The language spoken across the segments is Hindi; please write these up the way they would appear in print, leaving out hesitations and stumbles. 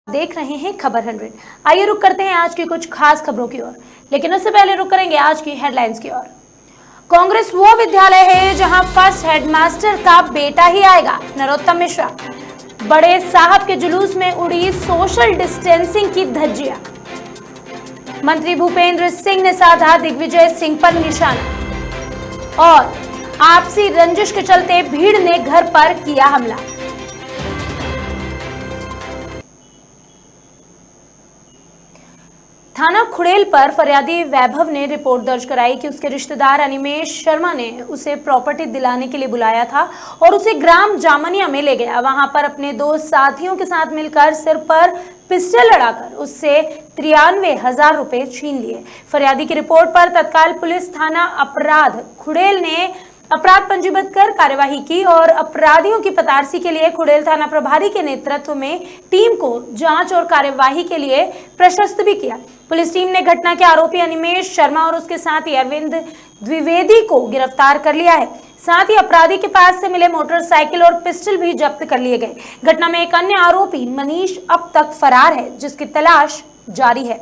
देख रहे हैं खबर 100। आइए रुक करते हैं आज की कुछ खास खबरों की ओर, लेकिन उससे पहले रुक करेंगे आज की हेडलाइंस की ओर। कांग्रेस वो विद्यालय है जहां फर्स्ट हेडमास्टर का बेटा ही आएगा, नरोत्तम मिश्रा। बड़े साहब के जुलूस में उड़ी सोशल डिस्टेंसिंग की धज्जियां। मंत्री भूपेंद्र सिंह ने साधा दिग्विजय सिंह पर निशाना और आपसी रंजिश के चलते भीड़ ने घर पर किया हमला। थाना खुड़ेल पर फरियादी वैभव ने रिपोर्ट दर्ज कराई कि उसके रिश्तेदार अनिमेश शर्मा ने उसे प्रॉपर्टी दिलाने के लिए बुलाया था और उसे ग्राम जामनिया में ले गया। वहां पर अपने दो साथियों के साथ मिलकर सिर पर पिस्टल लड़ाकर उससे 93,000 रुपए छीन लिए। फरियादी की रिपोर्ट पर तत्काल पुलिस थाना अपराध खुड़ेल ने अपराध पंजीबद्ध कर कार्यवाही की और अपराधियों की पतारसी के लिए खुड़ेल थाना प्रभारी के नेतृत्व में टीम को जांच और कार्यवाही के लिए प्रशस्त भी किया। पुलिस टीम ने घटना के आरोपी अनिमेश शर्मा और उसके साथी अरविंद द्विवेदी को गिरफ्तार कर लिया है। साथ ही अपराधी के पास से मिले मोटरसाइकिल और पिस्टल भी जब्त कर लिए गए। घटना में एक अन्य आरोपी मनीष अब तक फरार है, जिसकी तलाश जारी है।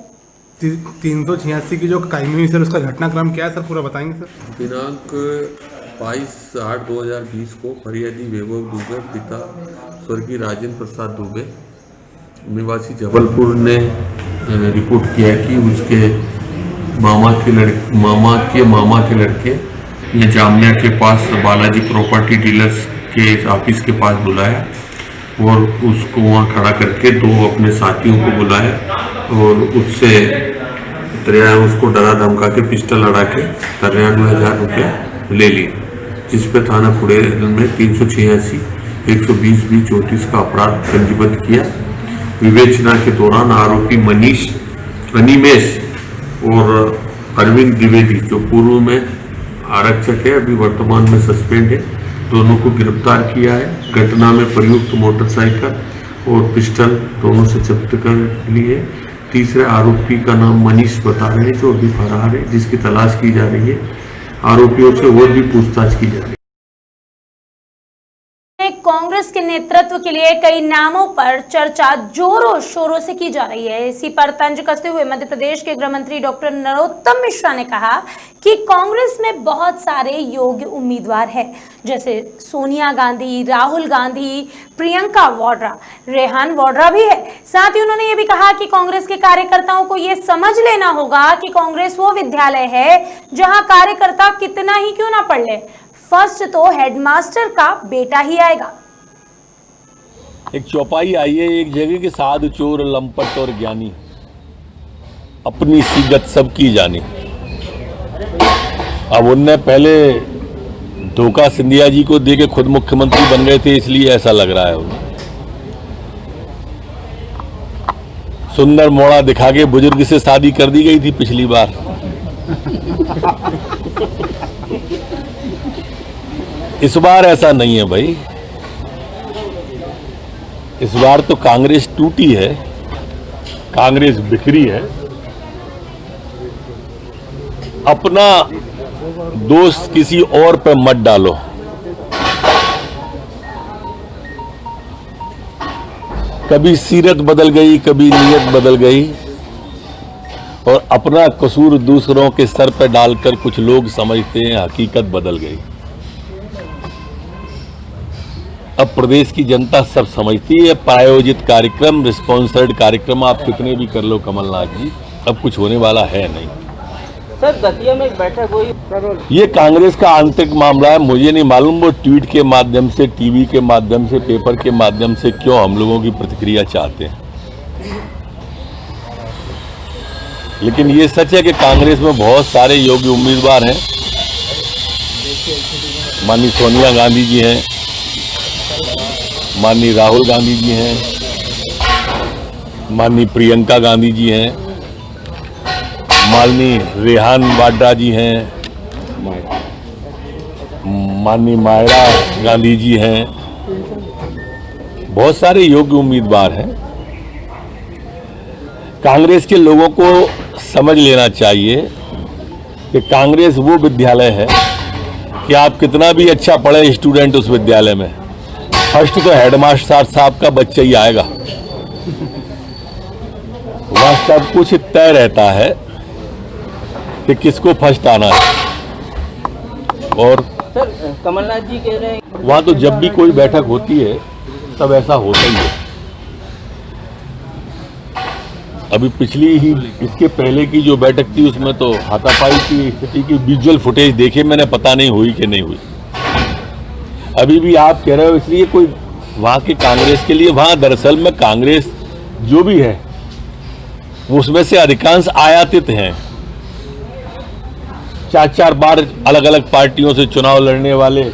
386 की जो कायमी हुई सर, उसका घटनाक्रम क्या है सर, पूरा बताएंगे सर। दिनांक 22/8/2020 को फरियादी वैभव दुबे पिता स्वर्गीय राजेंद्र प्रसाद दुबे निवासी जबलपुर ने रिपोर्ट किया कि उसके मामा के लड़के ने जामनिया के पास बालाजी प्रॉपर्टी डीलर्स के ऑफिस के पास बुलाया और उसको वहाँ खड़ा करके दो अपने साथियों को बुलाया और उससे उसको डरा धमका के पिस्टल लड़ा के 93,000 रुपये ले लिए, जिस पर थाना खुड़ेल में 386, 120/2034 का अपराध पंजीबद्ध किया। विवेचना के दौरान आरोपी अनिमेश और अरविंद द्विवेदी, जो पूर्व में आरक्षक है, अभी वर्तमान में सस्पेंड है, दोनों को गिरफ्तार किया है। घटना में प्रयुक्त मोटरसाइकिल और पिस्टल दोनों से जब्त कर लिए। तीसरे आरोपी का नाम मनीष बता रहे हैं, जो अभी फरार है, जिसकी तलाश की जा रही है। आरोपियों से और भी पूछताछ की जा रही है। कांग्रेस के नेतृत्व के लिए कई नामों पर चर्चा जोरों शोरों से की जा रही है। इसी पर तंज कसते हुए मध्य प्रदेश के गृह मंत्री डॉक्टर नरोत्तम मिश्रा ने कहा कि कांग्रेस में बहुत सारे योग्य उम्मीदवार हैं, जैसे सोनिया गांधी, राहुल गांधी, प्रियंका वाड्रा, रेहान वाड्रा भी है। साथ ही उन्होंने ये भी कहा कि कांग्रेस के कार्यकर्ताओं को ये समझ लेना होगा कि कांग्रेस वो विद्यालय है जहां कार्यकर्ता कितना ही क्यों ना पढ़ ले, फर्स्ट तो हेडमास्टर का बेटा ही आएगा। एक चौपाई आई है, एक जगह के साधु चोर लंपट और ज्ञानी, अपनी सीगत सबकी जानी। अब उनने पहले धोखा सिंधिया जी को दे के खुद मुख्यमंत्री बन गए थे, इसलिए ऐसा लग रहा है उन्हें। सुंदर मोड़ा दिखा के बुजुर्ग से शादी कर दी गई थी पिछली बार। इस बार ऐसा नहीं है भाई, इस बार तो कांग्रेस टूटी है, कांग्रेस बिखरी है। अपना दोस्त किसी और पे मत डालो। कभी सीरत बदल गई, कभी नीयत बदल गई और अपना कसूर दूसरों के सर पे डालकर कुछ लोग समझते हैं हकीकत बदल गई। अब प्रदेश की जनता सब समझती है, प्रायोजित कार्यक्रम, रिस्पॉन्सर्ड कार्यक्रम आप कितने भी कर लो कमलनाथ जी, अब कुछ होने वाला है नहीं। सर दतिया में एक बैठक हुई, ये कांग्रेस का आंतरिक मामला है, मुझे नहीं मालूम वो ट्वीट के माध्यम से, टीवी के माध्यम से, पेपर के माध्यम से क्यों हम लोगों की प्रतिक्रिया चाहते हैं। लेकिन ये सच है कि कांग्रेस में बहुत सारे योग्य उम्मीदवार हैं। माननीय सोनिया गांधी जी हैं, माननीय राहुल गांधी जी हैं, माननीय प्रियंका गांधी जी हैं, माननीय रेहान वाड्रा जी हैं, माननीय मायरा गांधी जी हैं। बहुत सारे योग्य उम्मीदवार हैं। कांग्रेस के लोगों को समझ लेना चाहिए कि कांग्रेस वो विद्यालय है कि आप कितना भी अच्छा पढ़े स्टूडेंट उस विद्यालय में, फर्स्ट तो हेडमास्टर साहब का बच्चा ही आएगा। वह सब कुछ तय रहता है कि किसको फर्स्ट आना है। और सर कमलनाथ जी कह रहे हैं वहां तो जब भी कोई बैठक होती है तब ऐसा होता ही है। अभी पिछली ही इसके पहले की जो बैठक थी उसमें तो हाथापाई की स्थिति की विजुअल फुटेज देखे मैंने, पता नहीं हुई कि नहीं हुई। अभी भी आप कह रहे हो इसलिए कोई वहां के कांग्रेस के लिए, वहां दरअसल में कांग्रेस जो भी है उसमें से अधिकांश आयातित हैं। 4-4 बार अलग अलग पार्टियों से चुनाव लड़ने वाले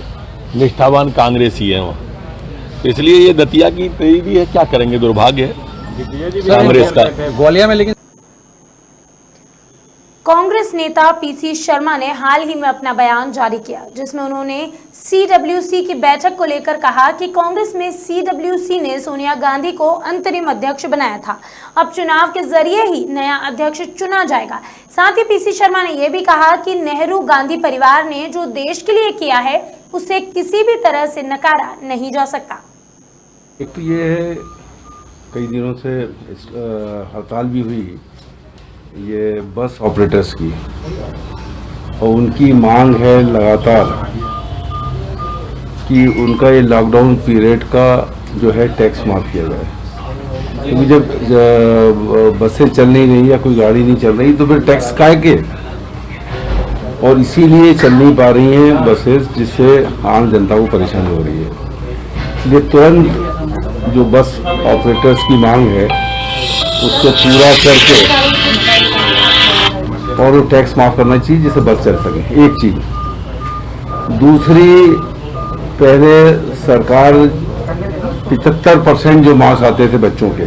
निष्ठावान कांग्रेसी हैं वहां। तो इसलिए ये दतिया की तेजी है, क्या करेंगे, दुर्भाग्य है कांग्रेस का। ग्वालियर में लेकिन कांग्रेस नेता पीसी शर्मा ने हाल ही में अपना बयान जारी किया, जिसमें उन्होंने सीडब्ल्यूसी की बैठक को लेकर कहा कि कांग्रेस में सीडब्ल्यूसी ने सोनिया गांधी को अंतरिम अध्यक्ष बनाया था, अब चुनाव के जरिए ही नया अध्यक्ष चुना जाएगा। साथ ही पीसी शर्मा ने यह भी कहा कि नेहरू गांधी परिवार ने जो देश के लिए किया है उसे किसी भी तरह से नकारा नहीं जा सकता। एक तो ये है, कई दिनों से हड़ताल भी हुई ये बस ऑपरेटर्स की, और उनकी मांग है लगातार कि उनका ये लॉकडाउन पीरियड का जो है टैक्स माफ किया जाए। क्योंकि जब बसें चल नहीं रही या कोई गाड़ी नहीं चल रही तो फिर टैक्स काहे के, और इसीलिए चल नहीं पा रही हैं बसेस, जिससे आम जनता को परेशानी हो रही है। इसलिए तुरंत जो बस ऑपरेटर्स की मांग है उसको पूरा करके और वो टैक्स माफ करना चाहिए जिससे बस चल सके, एक चीज। दूसरी, पहले सरकार 75% जो मार्क्स आते थे बच्चों के,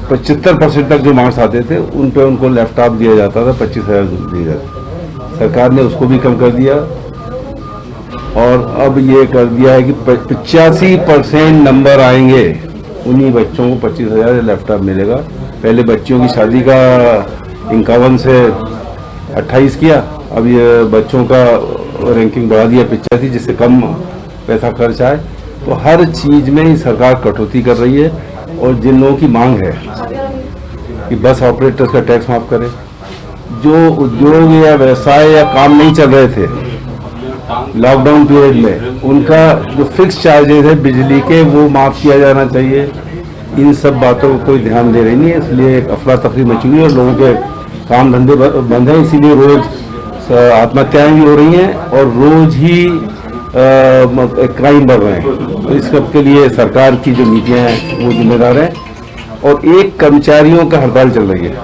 75% तक जो मार्क्स आते थे उन पे उनको लैपटॉप दिया जाता था, 25,000 दिए जाते। सरकार ने उसको भी कम कर दिया और अब ये कर दिया है कि 85% नंबर आएंगे उन्हीं बच्चों को 25,000 लैपटॉप मिलेगा। पहले बच्चियों की शादी का 51 से 28 किया, अब ये बच्चों का रैंकिंग बढ़ा दिया 85, जिससे कम पैसा खर्च आए। तो हर चीज में ही सरकार कटौती कर रही है। और जिन लोगों की मांग है कि बस ऑपरेटर्स का टैक्स माफ करें, जो उद्योग या व्यवसाय या काम नहीं चल रहे थे लॉकडाउन पीरियड में, उनका जो फिक्स चार्जेस है बिजली के वो माफ किया जाना चाहिए। इन सब बातों को कोई ध्यान दे रही नहीं है, इसलिए एक अफरा तफरी मची हुई है और लोगों के काम धंधे बंद हैं। इसीलिए रोज आत्महत्याएं भी हो रही हैं और रोज ही क्राइम बढ़ रहे हैं। तो इस सब के लिए सरकार की जो नीतियां हैं वो जिम्मेदार है। और एक कर्मचारियों का हड़ताल चल रही है,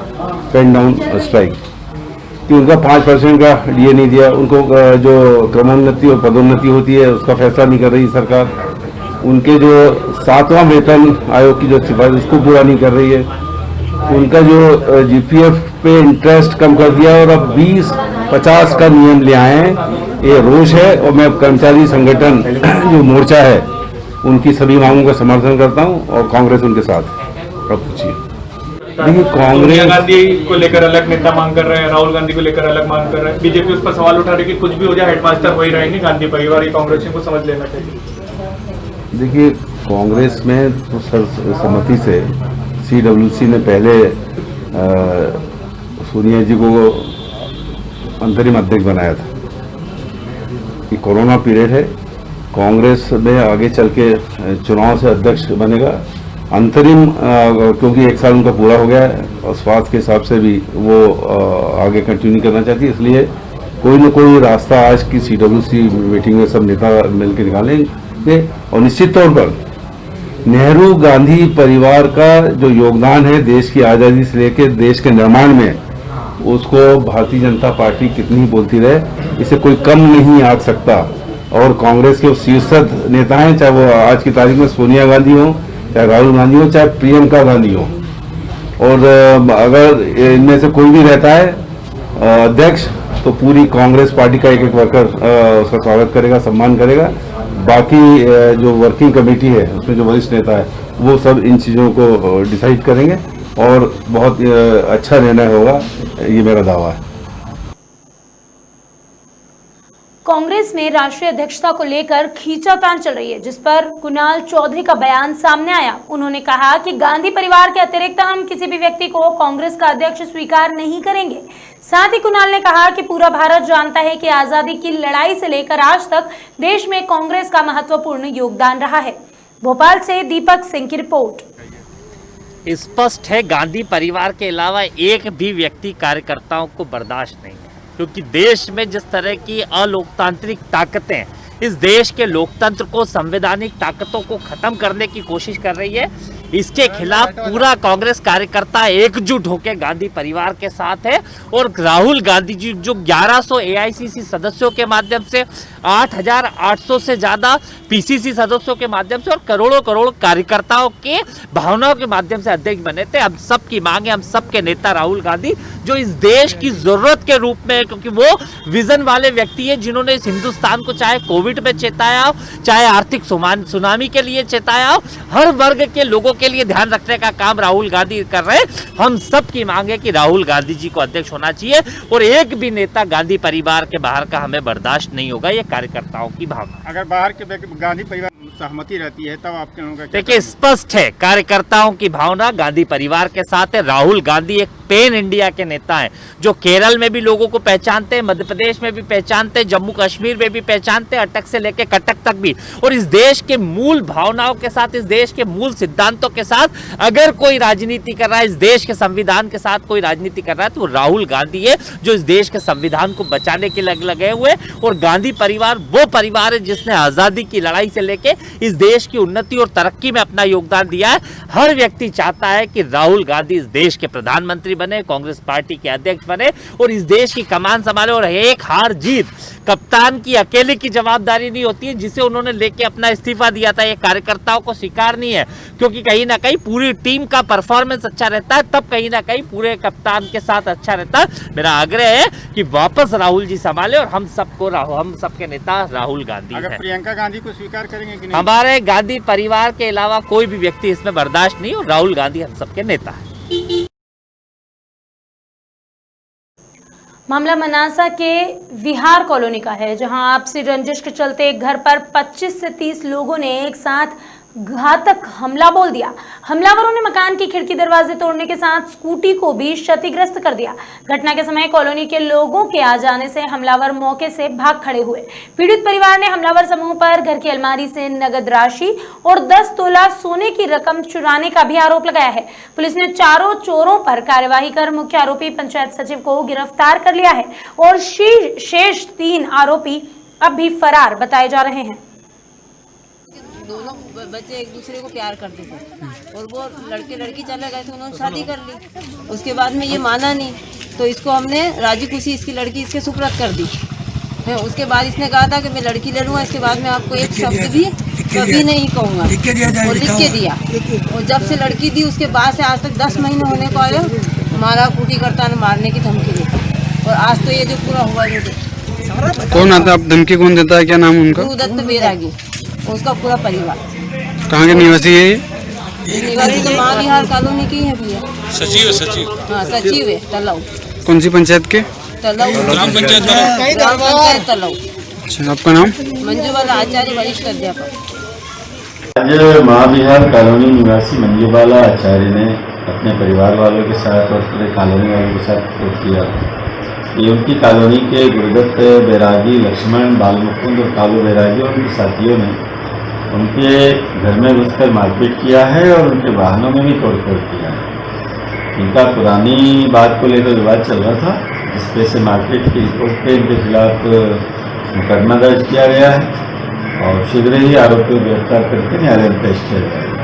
पेन डाउन स्ट्राइक, कि उनका 5% का डीए नहीं दिया, उनको जो क्रमोन्नति और पदोन्नति होती है उसका फैसला नहीं कर रही सरकार, उनके जो 7वां वेतन आयोग की जो सिफारिश उसको पूरा नहीं कर रही है, उनका जो जीपीएफ पे इंटरेस्ट कम कर दिया और अब 20-50 का नियम ले आए हैं। ये रोष है और मैं कर्मचारी संगठन जो मोर्चा है उनकी सभी मांगों का समर्थन करता हूं और कांग्रेस उनके साथ है। अब पूछिए। देखिए, सोनिया गांधी को लेकर अलग नेता मांग कर रहे हैं, राहुल गांधी को लेकर अलग मांग कर रहे हैं, बीजेपी उस पर सवाल उठा रही है कि कुछ भी हो जाए हेडमास्टर वही रहेंगे गांधी परिवार, ये कांग्रेसियों को समझ लेना चाहिए। देखिए, कांग्रेस में तो सर्वसम्मति से सीडब्ल्यूसी ने पहले सोनिया जी को अंतरिम अध्यक्ष बनाया था। ये कोरोना पीरियड है, कांग्रेस में आगे चल के चुनाव से अध्यक्ष बनेगा अंतरिम, क्योंकि 1 साल उनका पूरा हो गया है और स्वास्थ्य के हिसाब से भी वो आगे कंटिन्यू करना चाहती है। इसलिए कोई न कोई रास्ता आज की सीडब्ल्यूसी मीटिंग में सब नेता मिलकर निकालेंगे। और निश्चित तौर पर नेहरू गांधी परिवार का जो योगदान है देश की आज़ादी से लेकर देश के निर्माण में, उसको भारतीय जनता पार्टी कितनी बोलती रहे, इसे कोई कम नहीं आंक सकता। और कांग्रेस के शीर्षस्थ नेता हैं, चाहे वो आज की तारीख में सोनिया गांधी हो, चाहे राहुल गांधी हो, चाहे प्रियंका गांधी हो, और अगर इनमें से कोई भी रहता है अध्यक्ष तो पूरी कांग्रेस पार्टी का एक वर्कर उसका स्वागत करेगा, सम्मान करेगा। बाकी जो वर्किंग कमेटी है उसमें जो वरिष्ठ नेता है वो सब इन चीज़ों को डिसाइड करेंगे और बहुत अच्छा निर्णय होगा, ये मेरा दावा है। कांग्रेस में राष्ट्रीय अध्यक्षता को लेकर खींचातान चल रही है, जिस पर कुणाल चौधरी का बयान सामने आया। उन्होंने कहा कि गांधी परिवार के अतिरिक्त हम किसी भी व्यक्ति को कांग्रेस का अध्यक्ष स्वीकार नहीं करेंगे। साथ ही कुणाल ने कहा कि पूरा भारत जानता है कि आजादी की लड़ाई से लेकर आज तक देश में कांग्रेस का महत्वपूर्ण योगदान रहा है। भोपाल से दीपक सिंह की रिपोर्ट। स्पष्ट है, गांधी परिवार के अलावा एक भी व्यक्ति कार्यकर्ताओं को बर्दाश्त नहीं है, क्योंकि देश में जिस तरह की अलोकतांत्रिक ताकतें इस देश के लोकतंत्र को, संवैधानिक ताकतों को खत्म करने की कोशिश कर रही है, इसके खिलाफ पूरा कांग्रेस कार्यकर्ता एकजुट होकर गांधी परिवार के साथ है। और राहुल गांधी जी जो 1100 एआईसीसी सदस्यों के माध्यम से, 8800 से ज़्यादा पीसीसी सदस्यों के माध्यम से और करोड़ों करोड़ कार्यकर्ताओं के भावनाओं के माध्यम से अध्यक्ष बने थे। हम सब की मांग है, हम सब के नेता राहुल गांधी जो इस देश की जरूरत के रूप में है, क्योंकि वो विजन वाले व्यक्ति है जिन्होंने इस हिंदुस्तान को चाहे कोविड में चेताया हो, चाहे आर्थिक सुनामी के लिए चेताया हो, हर वर्ग के लोगों के लिए ध्यान रखने का काम राहुल गांधी कर रहे हैं। हम सब की मांग है कि राहुल गांधी जी को अध्यक्ष होना चाहिए और एक भी नेता गांधी परिवार के बाहर का हमें बर्दाश्त नहीं होगा। ये कार्यकर्ताओं की भावना। अगर बाहर के गांधी परिवार सहमति रहती है तब आपके होगा। देखिए, स्पष्ट है, कार्यकर्ताओं की भावना गांधी परिवार के साथ है। राहुल गांधी एक पेन इंडिया के नेता हैं, जो केरल में भी लोगों को पहचानते हैं, मध्य प्रदेश में भी पहचानते हैं, जम्मू कश्मीर में भी पहचानते हैं, अटक से लेकर कटक तक भी। और इस देश के मूल भावनाओं के साथ, इस देश के मूल सिद्धांतों के साथ अगर कोई राजनीति कर रहा है, इस देश के संविधान के साथ कोई राजनीति कर रहा है, तो राहुल गांधी है जो इस देश के संविधान को बचाने के लगे हुए। और गांधी परिवार वो परिवार है जिसने आजादी की लड़ाई से लेके इस देश की उन्नति और तरक्की में अपना योगदान दिया है। हर व्यक्ति चाहता है कि राहुल गांधी इस देश के प्रधानमंत्री बने, कांग्रेस पार्टी के अध्यक्ष बने और इस देश की कमान संभाले। और एक हार जीत कप्तान की अकेले की जवाबदारी नहीं होती है, जिसे उन्होंने लेके अपना इस्तीफा दिया था, ये कार्यकर्ताओं को स्वीकार नहीं है, क्योंकि कहीं ना कहीं पूरी टीम का परफॉर्मेंस अच्छा रहता है, तब कहीं ना कहीं पूरे कप्तान के साथ अच्छा रहता है। मेरा आग्रह है कि वापस राहुल जी संभाले और हम सबके नेता राहुल गांधी हैं। प्रियंका गांधी को स्वीकार करेंगे कि नहीं? हमारे गांधी परिवार के अलावा कोई भी व्यक्ति इसमें बर्दाश्त नहीं, और राहुल गांधी हम सबके नेता हैं। मामला मनासा के विहार कॉलोनी का है, जहां आपसी रंजिश के चलते एक घर पर 25 से 30 लोगों ने एक साथ घातक हमला बोल दिया। हमलावरों ने मकान की खिड़की दरवाजे तोड़ने के साथ स्कूटी को भी क्षतिग्रस्त कर दिया। घटना के समय कॉलोनी के लोगों के आ जाने से हमलावर मौके से भाग खड़े हुए। पीड़ित परिवार ने हमलावर समूह पर घर की अलमारी से नगद राशि और 10 तोला सोने की रकम चुराने का भी आरोप लगाया है। पुलिस ने चारों चोरों पर कार्यवाही कर मुख्य आरोपी पंचायत सचिव को गिरफ्तार कर लिया है और शेष 3 आरोपी अब भी फरार बताए जा रहे हैं। दोनों बच्चे एक दूसरे को प्यार करते थे और वो लड़के लड़की चले गए थे, उन्होंने शादी कर ली। उसके बाद में ये माना नहीं, तो इसको हमने राजी खुशी इसकी लड़की इसके सुपुर्द कर दी। उसके बाद इसने कहा था कि मैं लड़की ले लूँगा, इसके बाद मैं आपको एक शब्द भी कभी नहीं कहूँगा, और लिख के दिया। और जब से लड़की दी उसके बाद से आज तक 10 महीने होने को आया, हमारा कुटी करता ने मारने की धमकी देता। और आज तो ये जो पूरा हुआ जो कौन आता है, धमकी कौन देता है, क्या नाम उनका? दत्त बैरागी, उसका पूरा परिवार। कहाँ के निवासी है ये? निवासी तो महाविहार कॉलोनी की है भैया। सचिव हाँ, सचिव है तलाव। कौन सी पंचायत के? तलाव ग्राम पंचायत तलाव। अच्छा, आपका नाम? मंजूबाला आचार्य, वरिष्ठ अध्यापक। आज महाविहार कॉलोनी निवासी मंजूबाला आचार्य ने अपने परिवार वालों के साथ और पूरे कॉलोनी वालों के साथ विरोध किया कि उनकी कॉलोनी के गुरुदत्त बैरागी, लक्ष्मण, बालमुकुंद और कालू बैरागी और उनके साथियों ने उनके घर में घुसकर मारपीट किया है और उनके वाहनों में भी तोड़फोड़ किया है। इनका पुरानी बात को लेकर विवाद चल रहा था, जिसपे से मारपीट की रिपोर्ट पे इनके खिलाफ मुकदमा दर्ज किया गया है और शीघ्र ही आरोपियों को गिरफ्तार करके न्यायालय में पेश किया जाएगा।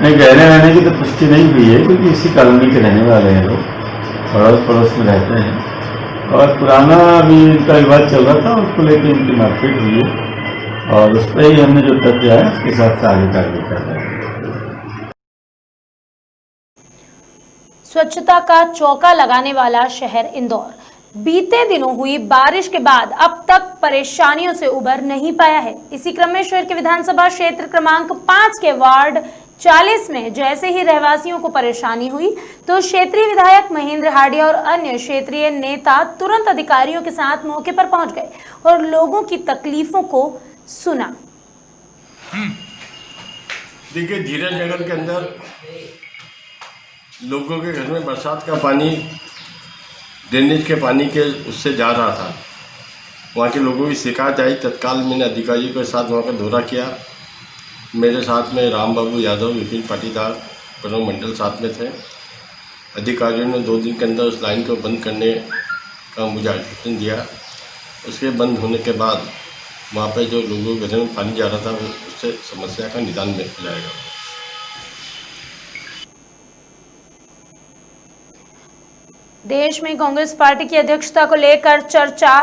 नहीं, गहरे रहने की तो पुष्टि नहीं हुई है, क्योंकि इसी कॉलोनी के रहने वाले हैं लोग, पड़ोस में रहते हैं और पुराना अभी इनका विवाद चल रहा था, उसको लेकर इनकी मारपीट हुई है और उस पर ही हमने जो तथ्य है उसके साथ आगे कार्रवाई कर रहे हैं। स्वच्छता का चौका लगाने वाला शहर इंदौर बीते दिनों हुई बारिश के बाद अब तक परेशानियों से उबर नहीं पाया है। इसी क्रम में शहर के विधानसभा क्षेत्र क्रमांक 5 के वार्ड 40 में जैसे ही रहवासियों को परेशानी हुई तो क्षेत्रीय विधायक महेंद्र हार्डिया और अन्य क्षेत्रीय नेता तुरंत अधिकारियों के साथ मौके पर पहुंच गए और लोगों की तकलीफों को सुना। देखिए, धीरज नगर के अंदर लोगों के घर में बरसात का पानी ड्रेनेज के पानी के उससे जा रहा था। वहाँ के लोगों की शिकायत आई। तत्काल मैंने अधिकारियों के साथ वहाँ का दौरा किया। मेरे साथ में राम बाबू यादव, विपिन पाटीदार, प्रणव मंडल साथ में थे। अधिकारियों ने 2 दिन के अंदर उस लाइन को बंद करने का मुझे आश्वासन दिया। उसके बंद होने के बाद वहाँ पे जो लोगों के घर में पानी जा रहा था वो उससे समस्या का निदान मिल जाएगा। देश में कांग्रेस पार्टी की अध्यक्षता को लेकर चर्चा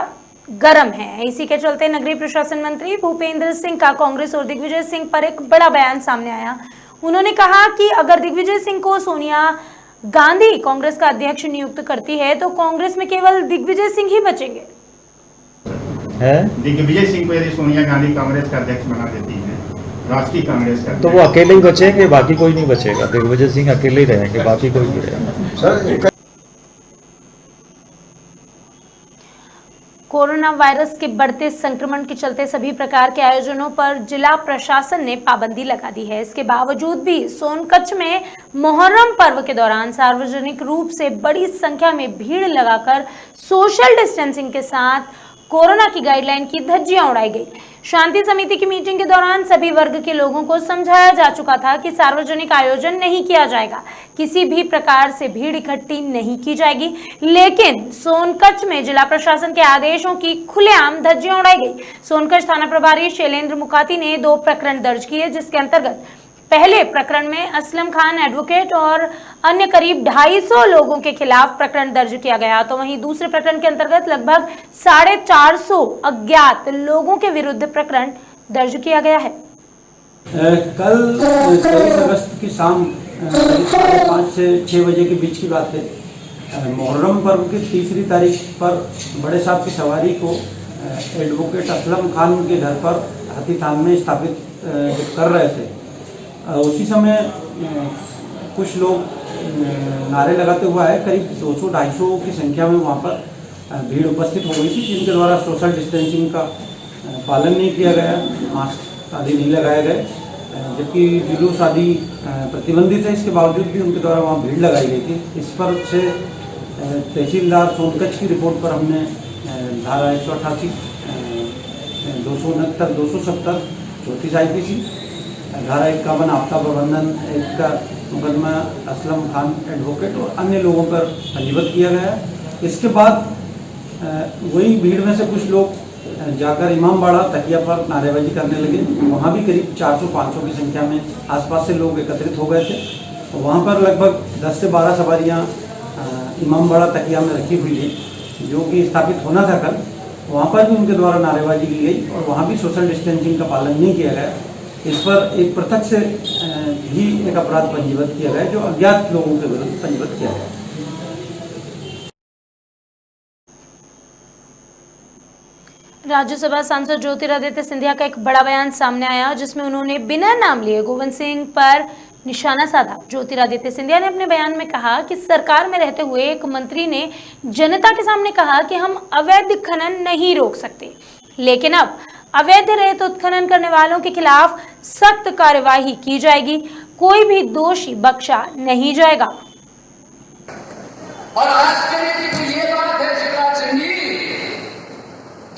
गर्म है। इसी के चलते नगरीय प्रशासन मंत्री भूपेंद्र सिंह का कांग्रेस और दिग्विजय सिंह पर एक बड़ा बयान सामने आया। उन्होंने कहा कि अगर दिग्विजय सिंह को सोनिया गांधी कांग्रेस का अध्यक्ष नियुक्त करती है तो कांग्रेस में केवल दिग्विजय सिंह ही बचेंगे। दिग्विजय सिंह को यदि सोनिया गांधी कांग्रेस का अध्यक्ष बना देती है, राष्ट्रीय कांग्रेस का, तो वो अकेले ही बचेंगे, बाकी कोई नहीं बचेगा। दिग्विजय सिंह अकेले ही रहेंगे, बाकी कोई नहीं रहेगा। कोरोना वायरस के बढ़ते संक्रमण के चलते सभी प्रकार के आयोजनों पर जिला प्रशासन ने पाबंदी लगा दी है। इसके बावजूद भी सोनकच्छ में मोहर्रम पर्व के दौरान सार्वजनिक रूप से बड़ी संख्या में भीड़ लगाकर सोशल डिस्टेंसिंग के साथ कोरोना की गाइडलाइन की धज्जियां उड़ाई गई। शांति समिति की मीटिंग के दौरान सभी वर्ग के लोगों को समझाया जा चुका था कि सार्वजनिक आयोजन नहीं किया जाएगा, किसी भी प्रकार से भीड़ इकट्ठी नहीं की जाएगी। लेकिन सोनकच्छ में जिला प्रशासन के आदेशों की खुलेआम धज्जियां उड़ाई गई। सोनकच्छ थाना प्रभारी शैलेंद्र मुकाती ने 2 प्रकरण दर्ज किए, जिसके अंतर्गत पहले प्रकरण में असलम खान एडवोकेट और अन्य करीब 250 लोगों के खिलाफ प्रकरण दर्ज किया गया। तो वहीं दूसरे प्रकरण के अंतर्गत लगभग 450 अज्ञात लोगों के विरुद्ध प्रकरण दर्ज किया गया है। कल 23 अगस्त की शाम 5 से 6 बजे के बीच की बात है। मुहर्रम पर्व की 3री तारीख पर बड़े साहब की सवारी को एडवोकेट असलम खान के घर पर हाथीथान में स्थापित कर रहे थे। उसी समय कुछ लोग नारे लगाते हुए आए। करीब 200-250 की संख्या में वहाँ पर भीड़ उपस्थित हो गई थी, जिनके द्वारा सोशल डिस्टेंसिंग का पालन नहीं किया गया, मास्क आदि नहीं लगाए गए, जबकि जुलूस आदि प्रतिबंधित है। इसके बावजूद भी उनके द्वारा वहाँ भीड़ लगाई गई थी। इस पर से तहसीलदार सोनकच्छ की रिपोर्ट पर हमने धारा 188, 269, 270 34 IPC, धारा 51 आपदा प्रबंधन एक का मुकदमा असलम खान एडवोकेट और अन्य लोगों पर पंजीबद्ध किया गया है। इसके बाद वही भीड़ में से कुछ लोग जाकर इमामबाड़ा तकिया पर नारेबाजी करने लगे। वहाँ भी करीब 400-500 की संख्या में आसपास से लोग एकत्रित हो गए थे। वहाँ पर लगभग 10 से 12 सवारियाँ इमामबाड़ा तकिया में रखी हुई थी, जो कि स्थापित होना था कल। वहाँ पर भी उनके द्वारा नारेबाजी की गई और वहाँ भी सोशल डिस्टेंसिंग का पालन नहीं किया गया। इस पर एक प्रत्यक्ष से भी एक अपराध पंजीबद्ध किया गया, जो अज्ञात लोगों के विरुद्ध पंजीबद्ध किया गया। राज्यसभा सांसद ज्योतिरादित्य सिंधिया का एक बड़ा बयान सामने आया, जिसमें उन्होंने बिना नाम लिए गोविंद सिंह पर निशाना साधा। ज्योतिरादित्य सिंधिया ने अपने बयान में कहा कि सरकार में रहते हुए एक मंत्री ने जनता के सामने कहा कि हम अवैध खनन नहीं रोक सकते, लेकिन अब अवैध रेत उत्खनन करने वालों के खिलाफ सख्त कार्यवाही की जाएगी, कोई भी दोषी बख्शा नहीं जाएगा। और आज के लिए ये बात है शिवराज सिंह जी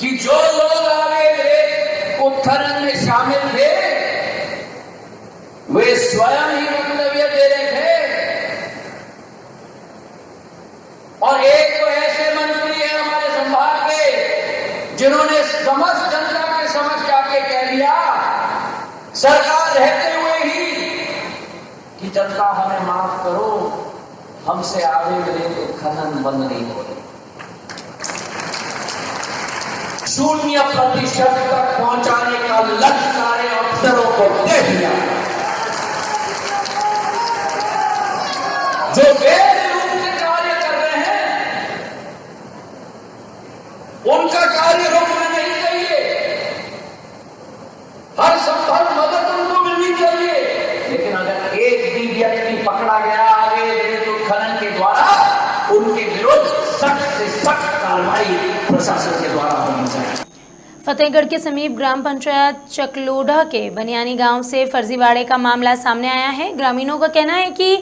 कि जो लोग अवैध रेत उत्खनन में शामिल थे वे स्वयं ही वक्तव्य दे रहे थे, और एक तो ऐसे मंत्री है हमारे संभाग के जिन्होंने समस्त जनता के समझ जाके कह दिया सरकार रहते हुए ही कि जनता हमें माफ करो, हमसे अवैध रेत उत्खनन बंद नहीं हो। 0% तक पहुंचाने का लक्ष्य सारे अफसरों को दे दिया। जो वैध रूप से कार्य कर रहे हैं उनका कार्य रोकना नहीं चाहिए, हर संभव मदद उनको मिलनी चाहिए, लेकिन अगर प्रशासन के द्वारा होनी चाहिए। फतेहगढ़ के समीप ग्राम पंचायत चकलोढ़ा के बनियानी गांव से फर्जीवाड़े का मामला सामने आया है। ग्रामीणों का कहना है कि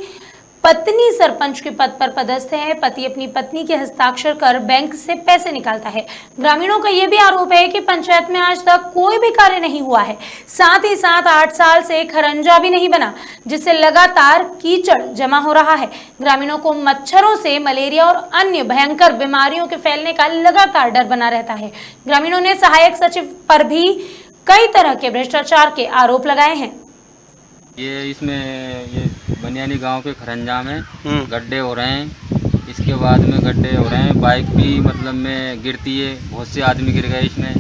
पत्नी सरपंच के पद पर पदस्थ है। पति अपनी पत्नी के हस्ताक्षर कर बैंक से पैसे निकालता है। ग्रामीणों का यह भी आरोप है कि पंचायत में आज तक कोई भी कार्य नहीं हुआ है। साथ ही साथ 8 साल से खरंजा भी नहीं बना, जिससे लगातार कीचड़ जमा हो रहा है। ग्रामीणों को मच्छरों से मलेरिया और अन्य भयंकर बीमारियों के फैलने का लगातार डर बना रहता है। ग्रामीणों ने सहायक सचिव पर भी कई तरह के भ्रष्टाचार के आरोप लगाए हैं। ये बनियानी गांव के खरंजा में गड्ढे हो रहे हैं। इसके बाद में गड्ढे हो रहे हैं, बाइक भी मतलब में गिरती है, बहुत से आदमी गिर गए इसमें,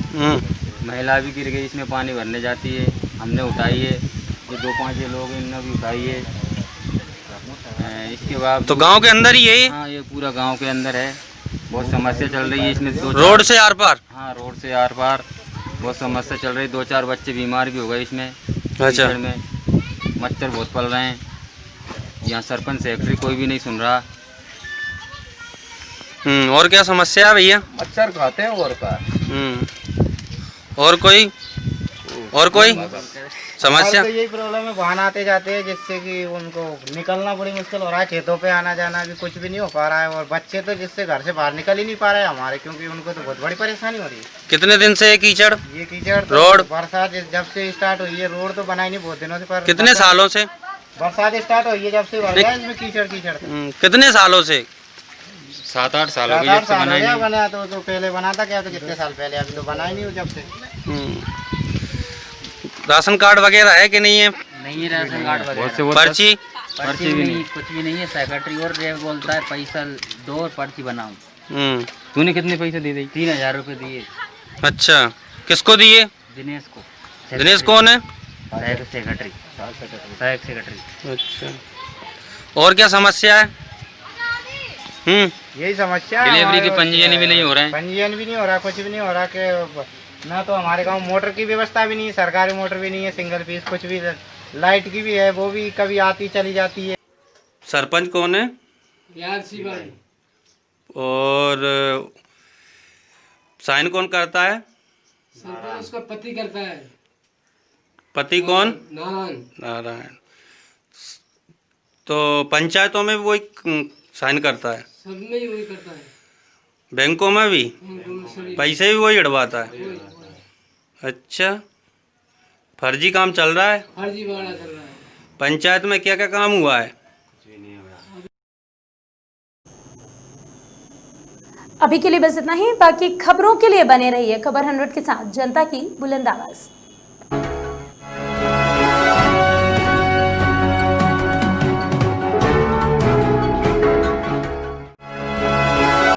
महिला भी गिर गई इसमें, पानी भरने जाती है, हमने उठाई है, जो 2-5 लोग हैं इन्होंने भी उठाई है। इसके बाद तो गांव के अंदर ही है? हाँ, ये पूरा गांव के अंदर है। बहुत समस्या चल रही है इसमें। रोड से आर पार? हाँ, रोड से आर पार बहुत समस्या चल रही है। 2-4 बच्चे बीमार भी हो गए इसमें। अच्छा। में मच्छर बहुत पल रहे हैं। यहाँ सरपंच सेक्रेटरी कोई भी नहीं सुन रहा। और क्या समस्या है भैया? मच्छर खाते हैं और का। और कोई समस्या? तो यही प्रॉब्लम है, वाहन आते जाते हैं जिससे कि उनको निकलना बड़ी मुश्किल हो रहा है। खेतों पे आना जाना भी कुछ भी नहीं हो पा रहा है, और बच्चे तो जिससे घर से बाहर निकल ही नहीं पा रहे हैं हमारे, क्योंकि उनको तो बहुत बड़ी परेशानी हो रही है। कितने दिन से कीचड़? ये कीचड़ तो रोड बरसात जब से स्टार्ट हुई है, रोड तो बनाई नहीं बहुत दिनों से। पर कितने सालों से? बरसात स्टार्ट हुई है जब से, भर गया इसमें कीचड़। कितने सालों से? 7-8 साल हो गए जब से बना। तो पहले बना था क्या? तो कितने साल पहले, अभी तो बना ही नहीं हो जब से। राशन कार्ड वगैरह है कि नहीं है? नहीं है राशन कार्ड वगैरह। पर्ची भी नहीं, कुछ भी नहीं है। सेक्रेटरी और ये बोलता है पैसा दो और पर्ची बनाओ। तूने कितने पैसे दे दिए? 3000 रुपये दिए। अच्छा, किसको दिए? दिनेश को। दिनेश कौन है? सेक्रेटरी। अच्छा, और क्या समस्या है? यही समस्या है। डिलीवरी की पंजीयन भी नहीं हो रहा है। पंजीयन भी नहीं हो रहा, कुछ भी नहीं हो रहा। कि ना तो हमारे गांव मोटर की व्यवस्था भी नहीं है, सरकारी मोटर भी नहीं है, सिंगल पीस कुछ भी। लाइट की भी है, वो भी कभी आती चली जाती है। सरपंच कौन है? और साइन कौन करता है? सरपंच उसका पति करता है। पति कौन? नारायण। तो पंचायतों में वही साइन करता है? सब में ही वही करता है। बैंकों में भी? पैसे भी वही हड़वाता है? अच्छा, फर्जी काम चल रहा है? फर्जी वाला चल रहा है। पंचायत में क्या क्या काम हुआ है? अभी के लिए बस इतना ही। बाकी खबरों के लिए बने रहिए खबर 100 के साथ। जनता की बुलंद आवाज।